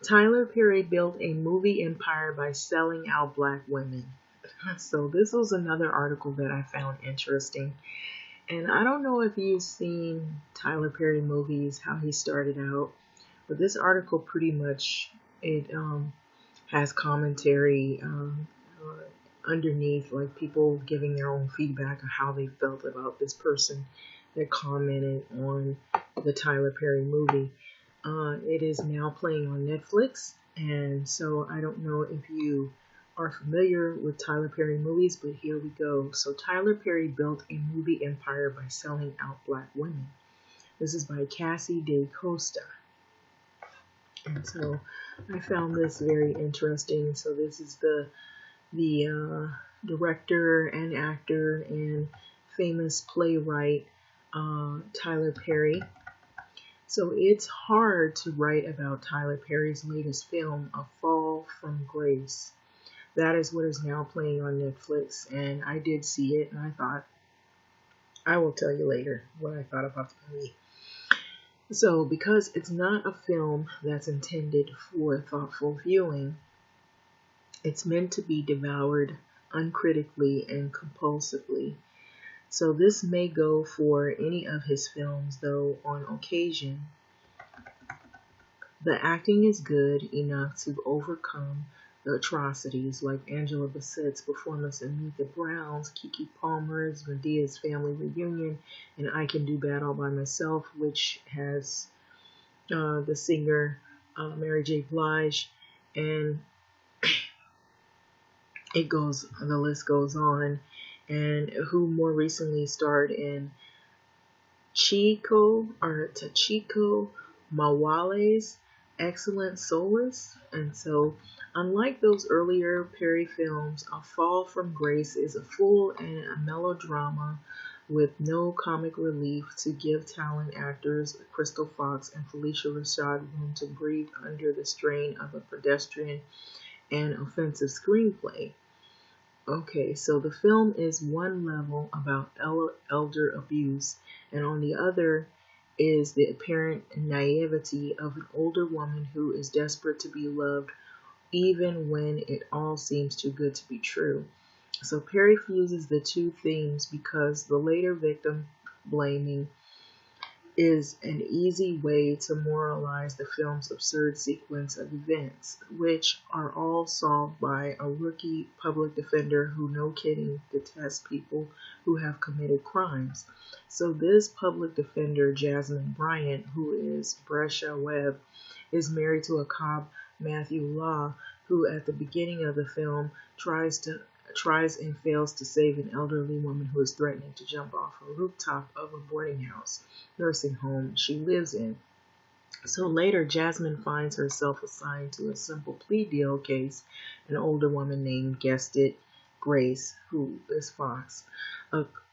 Tyler Perry built a movie empire by selling out black women. So this was another article that I found interesting. And I don't know if you've seen Tyler Perry movies, how he started out, but this article pretty much it has commentary underneath, like people giving their own feedback on how they felt about this person that commented on the Tyler Perry movie. It is now playing on Netflix, and so I don't know if you are familiar with Tyler Perry movies, but here we go. So Tyler Perry built a movie empire by selling out black women. This is by Cassie De Costa. And so I found this very interesting. So this is the director and actor and famous playwright Tyler Perry. So it's hard to write about Tyler Perry's latest film, A Fall from Grace. That is what is now playing on Netflix, and I did see it, and I thought I will tell you later what I thought about the movie. So, because it's not a film that's intended for thoughtful viewing, it's meant to be devoured uncritically and compulsively. So, this may go for any of his films, though on occasion the acting is good enough to overcome the atrocities, like Angela Bassett's performance in Meet the Browns, Keke Palmer's Medea's Family Reunion, and I Can Do Bad All by Myself, which has the singer Mary J. Blige, and the list goes on. And who more recently starred in Tachiko Mawale's Excellent Solace. And so, unlike those earlier Perry films, A Fall from Grace is a full and a melodrama with no comic relief to give talent actors Crystal Fox and Felicia Rashad room to breathe under the strain of a pedestrian and offensive screenplay. Okay, so the film is one level about elder abuse, and on the other is the apparent naivety of an older woman who is desperate to be loved even when it all seems too good to be true. So Perry fuses the two themes because the later victim blaming is an easy way to moralize the film's absurd sequence of events, which are all solved by a rookie public defender who, no kidding, detests people who have committed crimes. So this public defender, Jasmine Bryant, who is Brescia Webb, is married to a cop, Matthew Law, who at the beginning of the film tries and fails to save an elderly woman who is threatening to jump off a rooftop of a boarding house nursing home she lives in. So later, Jasmine finds herself assigned to a simple plea deal case. An older woman named, guessed it, Grace, who is Fox,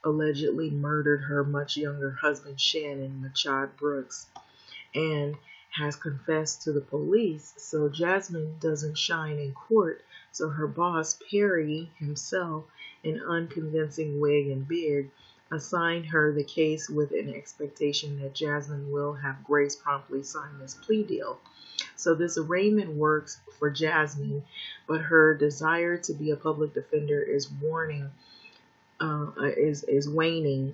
allegedly murdered her much younger husband, Shannon Machad Brooks, and has confessed to the police. So Jasmine doesn't shine in court. So her boss, Perry himself, an unconvincing wig and beard, assigned her the case with an expectation that Jasmine will have Grace promptly sign this plea deal. So this arraignment works for Jasmine, but her desire to be a public defender is waning,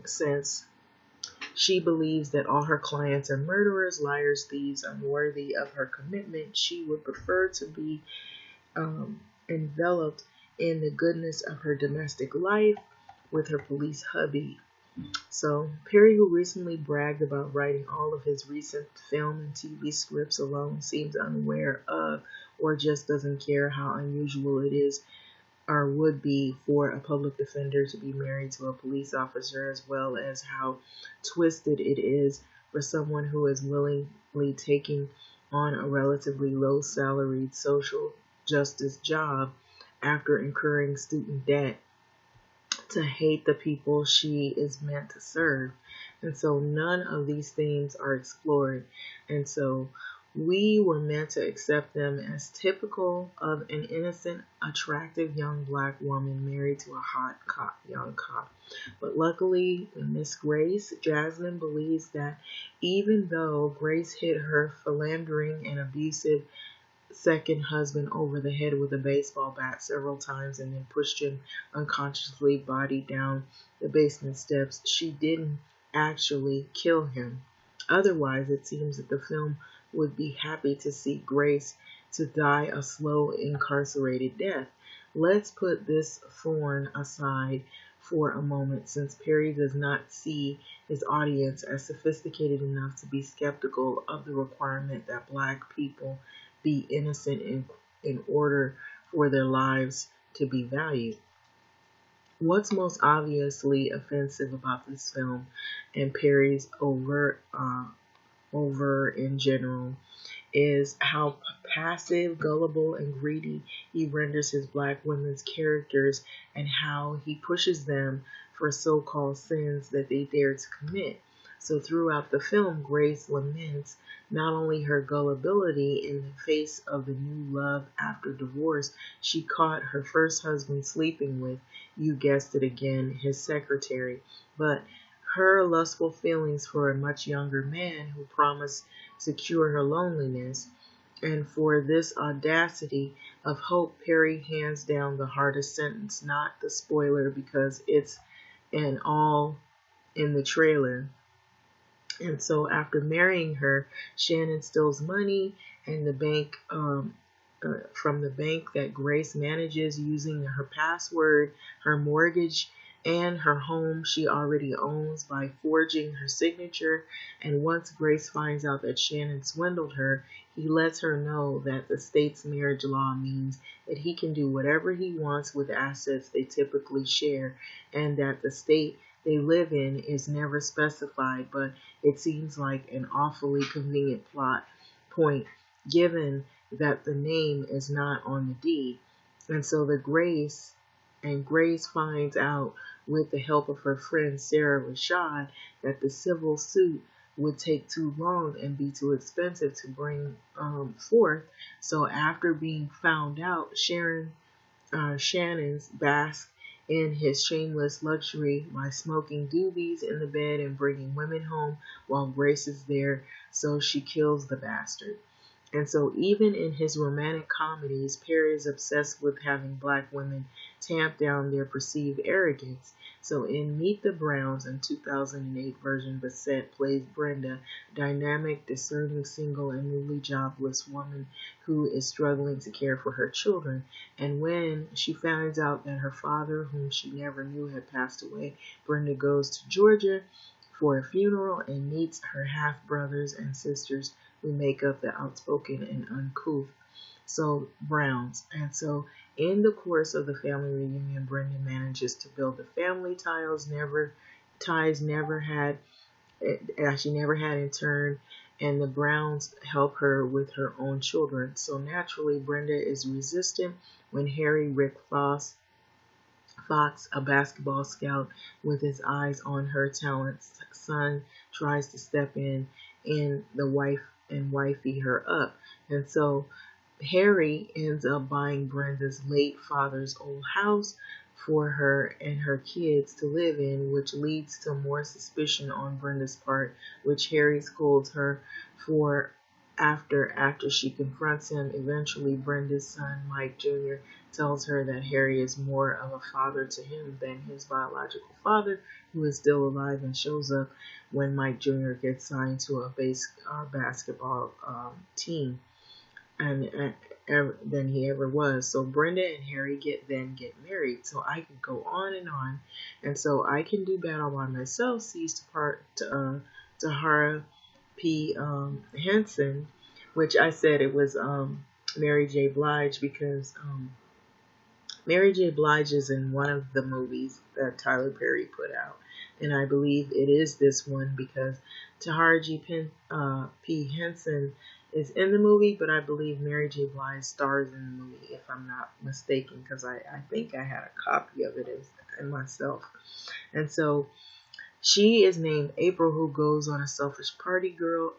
since she believes that all her clients are murderers, liars, thieves, unworthy of her commitment. She would prefer to be enveloped in the goodness of her domestic life with her police hubby. So, Perry, who recently bragged about writing all of his recent film and TV scripts alone, seems unaware of or just doesn't care how unusual it is or would be for a public defender to be married to a police officer, as well as how twisted it is for someone who is willingly taking on a relatively low salaried social justice job after incurring student debt to hate the people she is meant to serve. And so none of these themes are explored. And so we were meant to accept them as typical of an innocent, attractive young black woman married to a hot young cop. But luckily, in Miss Grace, Jasmine believes that even though Grace hid her philandering and abusive second husband over the head with a baseball bat several times and then pushed him unconsciously body down the basement steps, she didn't actually kill him. Otherwise, it seems that the film would be happy to see Grace to die a slow, incarcerated death. Let's put this thorn aside for a moment, since Perry does not see his audience as sophisticated enough to be skeptical of the requirement that black people be innocent in order for their lives to be valued. What's most obviously offensive about this film and Perry's over in general is how passive, gullible, and greedy he renders his black women's characters and how he pushes them for so-called sins that they dare to commit. So throughout the film, Grace laments not only her gullibility in the face of the new love after divorce she caught her first husband sleeping with, you guessed it again, his secretary, but her lustful feelings for a much younger man who promised to cure her loneliness. And for this audacity of hope, Perry hands down the hardest sentence, not the spoiler because it's an all in the trailer. And so after marrying her, Shannon steals money and the bank from the bank that Grace manages using her password, her mortgage, and her home she already owns by forging her signature. And once Grace finds out that Shannon swindled her, he lets her know that the state's marriage law means that he can do whatever he wants with assets they typically share, and that the state they live in is never specified, but it seems like an awfully convenient plot point given that the name is not on the deed. And so Grace finds out with the help of her friend Sarah Rashad that the civil suit would take too long and be too expensive to bring forth. So after being found out, Shannon's basks in his shameless luxury by smoking doobies in the bed and bringing women home while Grace is there, so she kills the bastard. And so even in his romantic comedies, Perry is obsessed with having black women tamp down their perceived arrogance. So in Meet the Browns, in 2008 version, Bassett plays Brenda, dynamic, discerning, single, and newly jobless woman who is struggling to care for her children. And when she finds out that her father, whom she never knew, had passed away, Brenda goes to Georgia for a funeral and meets her half-brothers and sisters who make up the outspoken and uncouth Browns. And so in the course of the family reunion, Brenda manages to build the family ties never had she never had in turn, and the Browns help her with her own children. So naturally, Brenda is resistant when Harry Rick Fox, a basketball scout with his eyes on her talent's son, tries to step in and the wife and wifey her up. And so Harry ends up buying Brenda's late father's old house for her and her kids to live in, which leads to more suspicion on Brenda's part, which Harry scolds her for after she confronts him. Eventually, Brenda's son, Mike Jr., tells her that Harry is more of a father to him than his biological father, who is still alive and shows up when Mike Jr. gets signed to a basketball team than he ever was. So Brenda and Harry get married. So I could go on, and so I Can Do Battle by Myself sees Tahara P. Henson, which I said it was Mary J. Blige because Mary J. Blige is in one of the movies that Tyler Perry put out, and I believe it is this one because P. Henson is in the movie, but I believe Mary J. Blige stars in the movie, if I'm not mistaken, because I think I had a copy of it as myself. And so she is named April, who goes on as a selfish party girl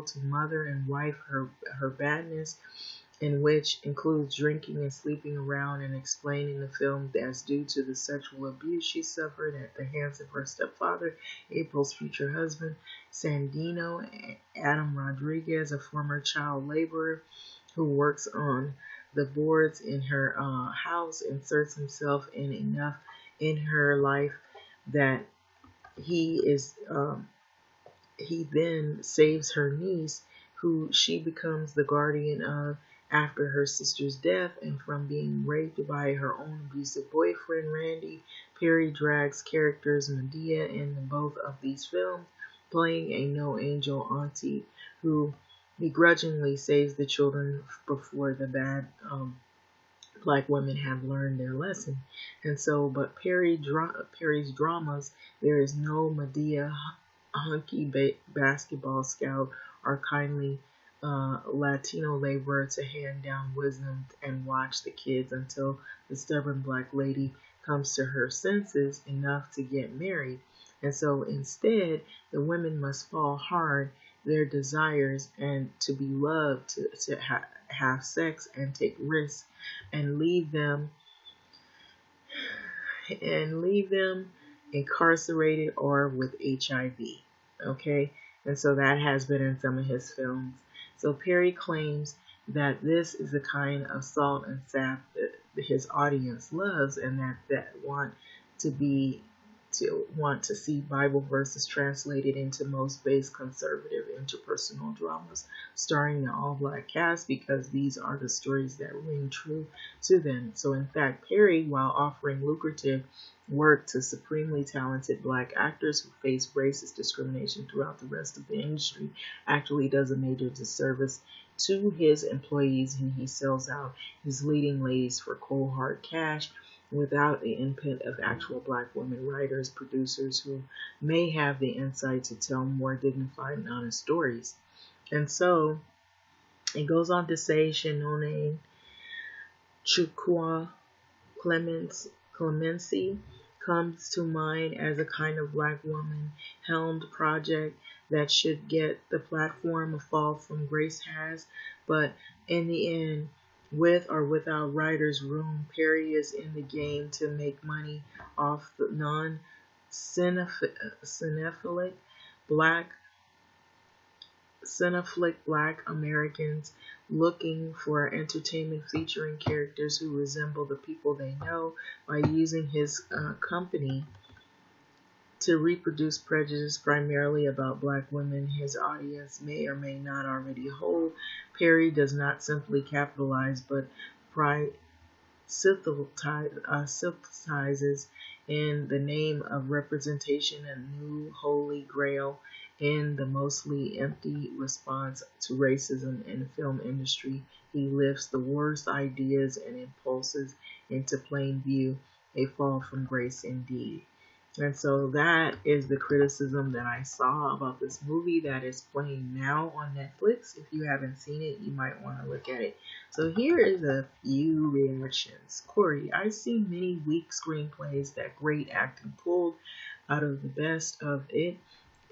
to mother and wife her badness. in which includes drinking and sleeping around, and explaining the film as due to the sexual abuse she suffered at the hands of her stepfather, April's future husband, Sandino. Adam Rodriguez, a former child laborer who works on the boards in her house, inserts himself in enough in her life that he is he then saves her niece, who she becomes the guardian of after her sister's death, and from being raped by her own abusive boyfriend, Randy. Perry drags characters Medea in both of these films, playing a no angel auntie who begrudgingly saves the children before the bad black women have learned their lesson. And so, but Perry's dramas, there is no Medea hunky basketball scout or kindly Latino laborer to hand down wisdom and watch the kids until the stubborn black lady comes to her senses enough to get married. And so instead, the women must fall hard their desires and to be loved, to have sex and take risks, and leave them incarcerated or with HIV. Okay, and so that has been in some of his films. So Perry claims that this is the kind of salt and sap that his audience loves, and that want to see Bible verses translated into most base conservative interpersonal dramas starring the all-black cast, because these are the stories that ring true to them. So in fact, Perry, while offering lucrative work to supremely talented black actors who face racist discrimination throughout the rest of the industry, actually does a major disservice to his employees, and he sells out his leading ladies for cold hard cash without the input of actual black women writers, producers who may have the insight to tell more dignified and honest stories. And so it goes on to say Shannon Chukwu Clemency comes to mind as a kind of black woman helmed project that should get the platform A Fall from Grace has, but in the end, with or without writer's room, Perry is in the game to make money off the non-cinephilic black Americans looking for entertainment featuring characters who resemble the people they know, by using his company to reproduce prejudice primarily about black women his audience may or may not already hold. Perry does not simply capitalize, but synthesizes in the name of representation a new holy grail in the mostly empty response to racism in the film industry. He lifts the worst ideas and impulses into plain view, a fall from grace indeed. And so that is the criticism that I saw about this movie that is playing now on Netflix. If you haven't seen it, you might want to look at it. So here is a few reactions. Corey, I've seen many weak screenplays that great acting pulled out of the best of it.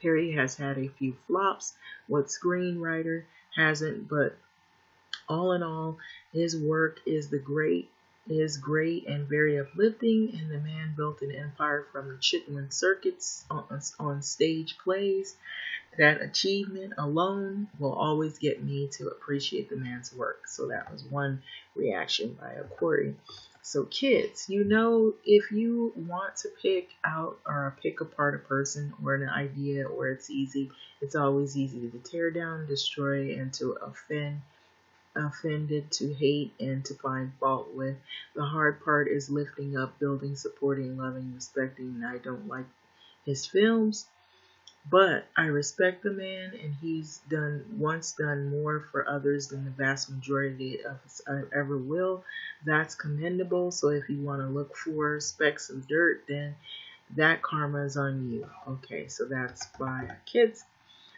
Perry has had a few flops. What screenwriter hasn't? But all in all, his work is great and very uplifting, and the man built an empire from the Chitlin circuits on stage plays. That achievement alone will always get me to appreciate the man's work. So that was one reaction by a Corey. So kids, if you want to pick out or pick apart a person or an idea, or it's always easy to tear down, destroy, and to offended, to hate, and to find fault with. The hard part is lifting up, building, supporting, loving, respecting. And I don't like his films, but I respect the man, and he's once done more for others than the vast majority of us ever will. That's commendable. So if you want to look for specks of dirt, then that karma is on you. Okay, so that's by kids.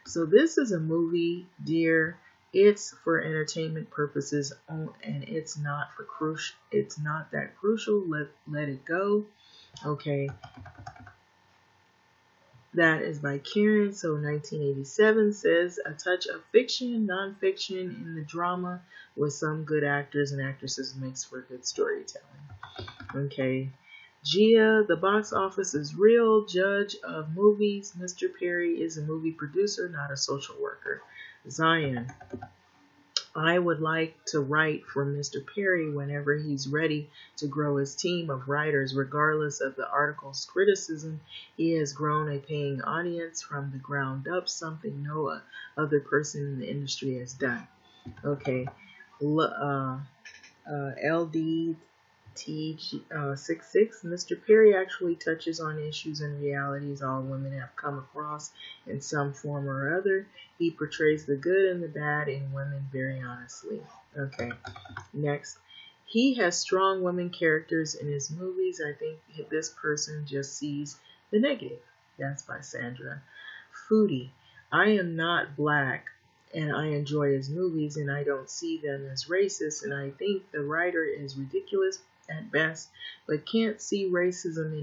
So this is a movie, dear. It's for entertainment purposes, and it's not for crucial. It's not that crucial. Let it go. Okay. That is by Karen. So 1987 says a touch of fiction, nonfiction in the drama with some good actors and actresses makes for good storytelling. Okay. Gia, the box office is real judge of movies. Mr. Perry is a movie producer, not a social worker. Zion, I would like to write for Mr. Perry whenever he's ready to grow his team of writers. Regardless of the article's criticism, he has grown a paying audience from the ground up, something no other person in the industry has done. Okay. LDT66, Mr. Perry actually touches on issues and realities all women have come across in some form or other. He portrays the good and the bad in women very honestly. Okay, next. He has strong women characters in his movies. I think this person just sees the negative. That's by Sandra. Foodie, I am not black and I enjoy his movies and I don't see them as racist, and I think the writer is ridiculous at best but can't see racism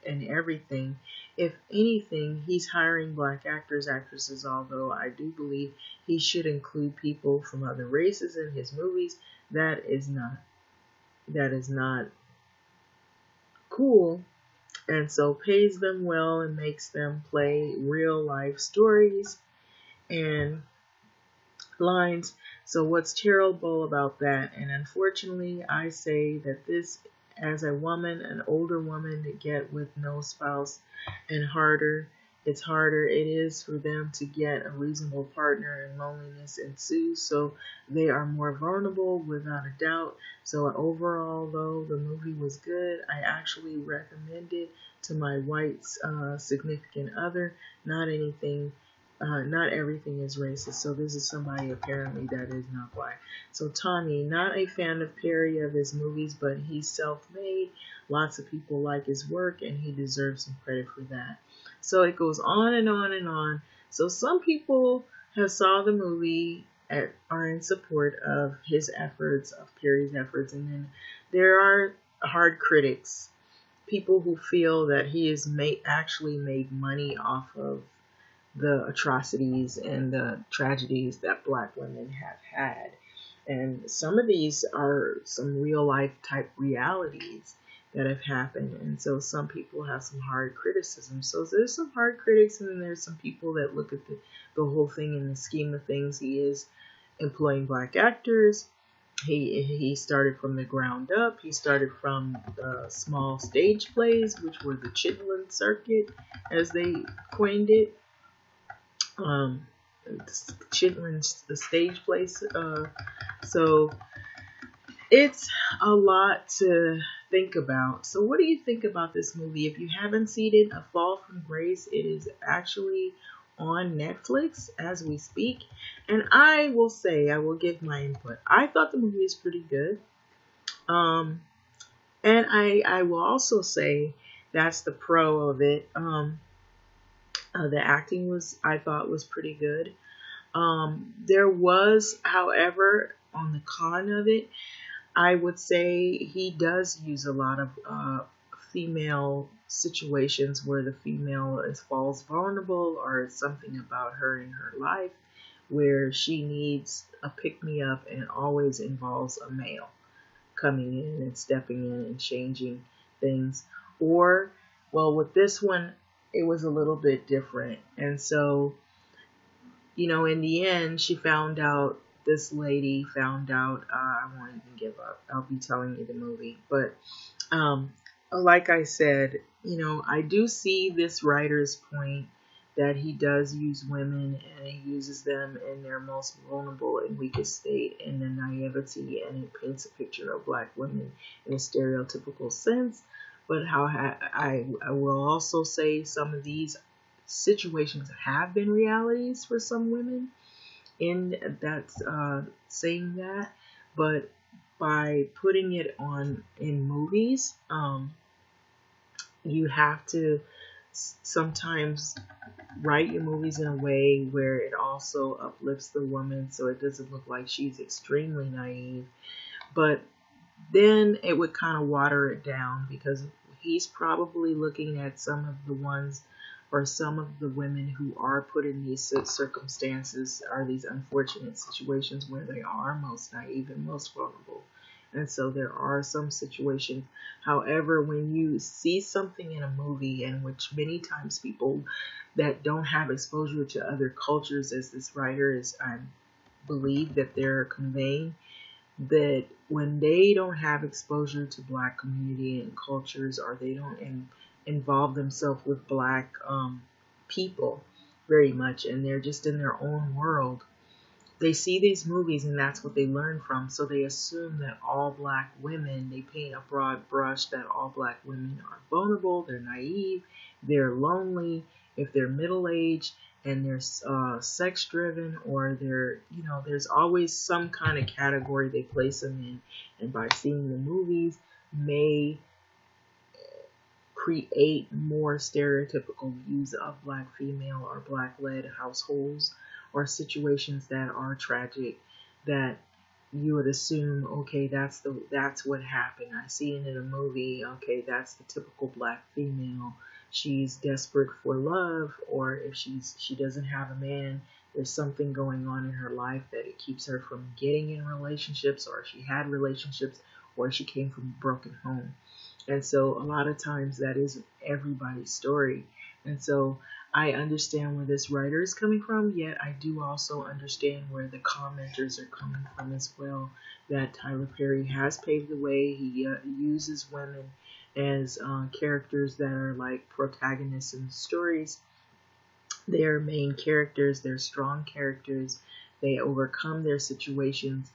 in everything. If anything, he's hiring black actors, actresses, although I do believe he should include people from other races in his movies. That is not cool, and so pays them well and makes them play real life stories and lines. So what's terrible about that? And unfortunately, I say that this, as a woman, an older woman to get with no spouse, and it's harder it is for them to get a reasonable partner, and loneliness ensues. So they are more vulnerable without a doubt. So overall, though the movie was good, I actually recommend it to my white significant other. Not everything is racist. So this is somebody apparently that is not black. So Tommy, not a fan of Perry of his movies, but he's self-made. Lots of people like his work, and he deserves some credit for that. So it goes on and on and on. So some people have saw the movie and are in support of his efforts, of Perry's efforts, and then there are hard critics, people who feel that he has actually made money off of the atrocities and the tragedies that black women have had. And some of these are some real life type realities that have happened. And so some people have some hard criticism. So there's some hard critics, and then there's some people that look at the whole thing in the scheme of things. He is employing black actors. He started from the ground up. He started from small stage plays, which were the Chitlin circuit, as they coined it. Chitlin's the stage place. So it's a lot to think about. So what do you think about this movie? If you haven't seen it, A Fall from Grace, it is actually on Netflix as we speak. And I will give my input. I thought the movie was pretty good. And I will also say that's the pro of it. The acting I thought was pretty good. There was, however, on the con of it, I would say he does use a lot of female situations where the female falls vulnerable, or something about her in her life where she needs a pick-me-up, and always involves a male coming in and stepping in and changing things. Or, well, with this one, it was a little bit different. And so, in the end, this lady found out, I won't even give up. I'll be telling you the movie. But, like I said, I do see this writer's point that he does use women, and he uses them in their most vulnerable and weakest state, and the naivety, and it paints a picture of black women in a stereotypical sense. But how I will also say some of these situations have been realities for some women, in that's saying that. But by putting it on in movies, you have to sometimes write your movies in a way where it also uplifts the woman, so it doesn't look like she's extremely naive. But then it would kind of water it down, because he's probably looking at some of the ones or some of the women who are put in these circumstances are these unfortunate situations where they are most naive and most vulnerable. And so there are some situations. However, when you see something in a movie in which many times people that don't have exposure to other cultures, as this writer is, I believe that they're conveying, that when they don't have exposure to Black community and cultures, or they don't involve themselves with Black people very much, and they're just in their own world, they see these movies and that's what they learn from. So they assume that all Black women, they paint a broad brush that all Black women are vulnerable, they're naive, they're lonely, if they're middle-aged, and they're sex driven, or they're, there's always some kind of category they place them in. And by seeing the movies may create more stereotypical views of Black female or Black led households, or situations that are tragic, that you would assume, okay, that's what happened. I see it in a movie, okay, that's the typical Black female. She's desperate for love, or if she doesn't have a man, there's something going on in her life that it keeps her from getting in relationships, or she had relationships, or she came from a broken home. And so a lot of times that isn't everybody's story. And so I understand where this writer is coming from, yet I do also understand where the commenters are coming from as well. That Tyler Perry has paved the way. He uses women as characters that are like protagonists in stories. They are main characters, they're strong characters, they overcome their situations.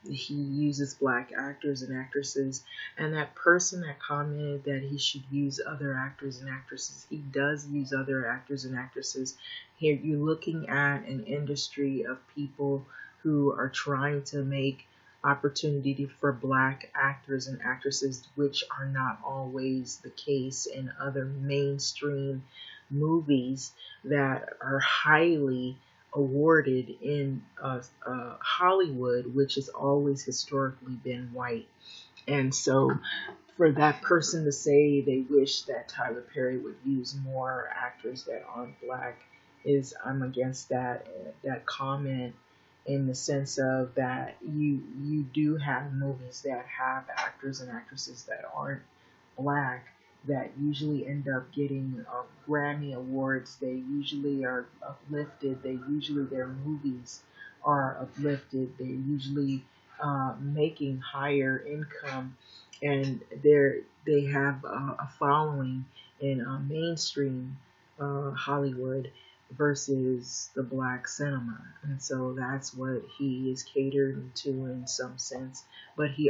He uses Black actors and actresses, and that person that commented that he should use other actors and actresses, he does use other actors and actresses. Here you're looking at an industry of people who are trying to make opportunity for Black actors and actresses, which are not always the case in other mainstream movies that are highly awarded in Hollywood, which has always historically been white. And so for that person to say they wish that Tyler Perry would use more actors that aren't Black, I'm against that comment, in the sense of that you do have movies that have actors and actresses that aren't Black that usually end up getting Grammy awards. They usually are uplifted. Their movies are uplifted. They're usually making higher income, and they have a following in mainstream Hollywood versus the Black cinema. And so that's what he is catering to in some sense. But he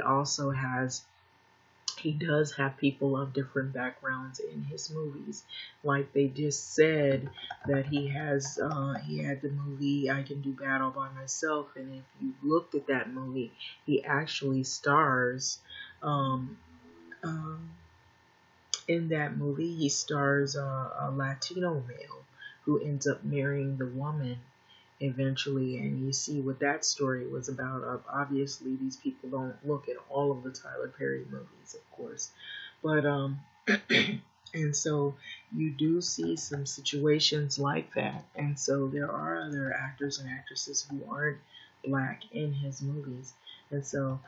does have people of different backgrounds in his movies. Like they just said that he had the movie I Can Do Battle by Myself, and if you looked at that movie, he actually stars in that movie. He stars a Latino male who ends up marrying the woman eventually, and you see what that story was about. Obviously, these people don't look at all of the Tyler Perry movies, of course, but and so you do see some situations like that, and so there are other actors and actresses who aren't Black in his movies, and so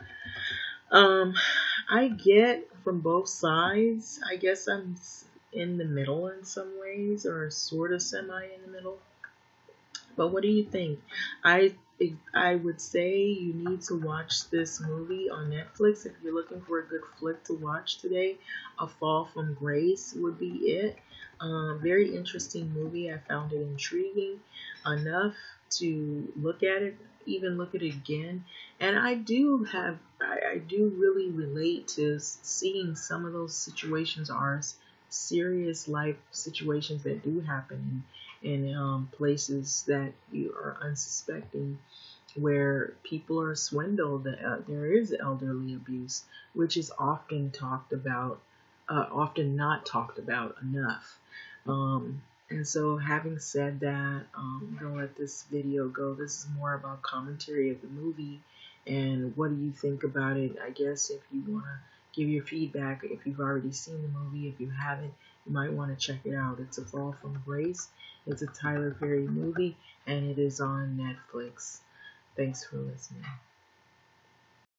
I get from both sides. I guess I'm in the middle in some ways, or sort of semi in the middle. But what do you think? I I would say you need to watch this movie on Netflix if you're looking for a good flick to watch today. A Fall from Grace would be it. Very interesting movie. I found it intriguing enough to look at it, even look at it again. And I do really relate to seeing some of those situations are serious life situations that do happen in places that you are unsuspecting, where people are swindled. There is elderly abuse, which is often talked about, often not talked about enough. And so, having said that, I'm gonna let this video go. This is more about commentary of the movie and what do you think about it. I guess if you wanna give your feedback if you've already seen the movie. If you haven't, you might want to check it out. It's A Fall from Grace. It's a Tyler Perry movie, and it is on Netflix. Thanks for listening.